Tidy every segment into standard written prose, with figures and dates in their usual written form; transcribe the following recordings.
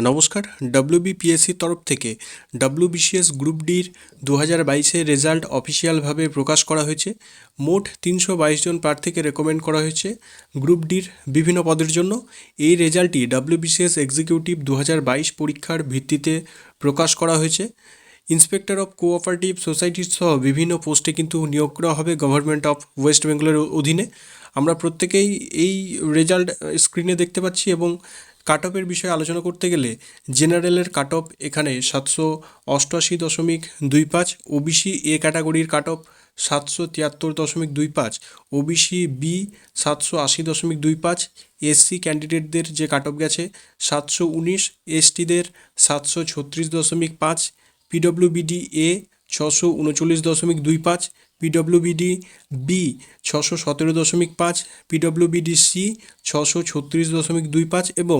নমস্কার। ডব্লিউবিপিএসসির তরফ থেকে ডব্লিউবিসিএস গ্রুপ ডির 2022-এর রেজাল্ট অফিসিয়ালভাবে প্রকাশ করা হয়েছে। মোট 322 জন প্রার্থীকে রেকমেন্ড করা হয়েছে গ্রুপ ডির বিভিন্ন পদের জন্য। এই রেজাল্টটি ডব্লিউবিসিএস এক্সিকিউটিভ 2022 পরীক্ষার ভিত্তিতে প্রকাশ করা হয়েছে। ইন্সপেক্টর অফ কোঅপারেটিভ সোসাইটিস সহ বিভিন্ন পোস্টে কিন্তু নিয়োগ করা হবে গভর্নমেন্ট অফ ওয়েস্ট বেঙ্গলের অধীনে। আমরা প্রত্যেকেই এই রেজাল্ট স্ক্রিনে দেখতে পাচ্ছি এবং কাট অফের বিষয়ে আলোচনা করতে গেলে জেনারেলের কাট অফ এখানে 788.25, ওবিসি এ ক্যাটাগরির cut off 773.25, OBC B 780.25, SC ক্যান্ডিডেটদের যে কাট অফ গেছে 719, এসটিদের 736.5, পিডব্লিউবিডি এ 639.25, পিডব্লিউবিডি বি 617.5, পিডব্লিউবিডি সি 636.25 এবং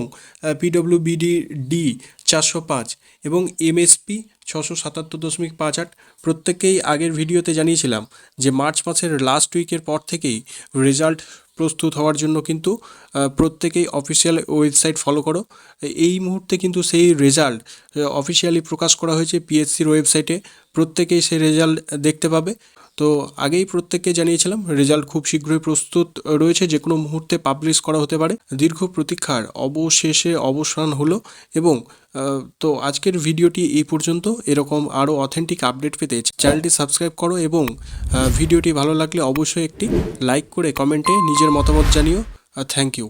পিডব্লিউবিডি ডি 405 এবং এমএসপি 677.58। প্রত্যেকেই আগের ভিডিওতে জানিয়েছিলাম যে মার্চ মাসের লাস্ট উইকের পর থেকেই রেজাল্ট প্রস্তুত হওয়ার জন্য কিন্তু প্রত্যেকেই অফিসিয়াল ওয়েবসাইট ফলো করো। এই মুহূর্তে কিন্তু সেই রেজাল্ট অফিসিয়ালি প্রকাশ করা হয়েছে পিএসসির ওয়েবসাইটে। প্রত্যেকেই সেই রেজাল্ট দেখতে পাবে। তো আগেই প্রত্যেককে জানিয়েছিলাম রেজাল্ট খুব শীঘ্রই প্রস্তুত রয়েছে, যে কোনো মুহূর্তে পাবলিশ করা হতে পারে। দীর্ঘ প্রতীক্ষার অবশেষে অবসান হলো এবং তো আজকের ভিডিওটি এই পর্যন্ত। এরকম আরও অথেন্টিক আপডেট পেতে চ্যানেলটি সাবস্ক্রাইব করো এবং ভিডিওটি ভালো লাগলে অবশ্যই একটি লাইক করে কমেন্টে নিজের মতামত জানিও। Thank you.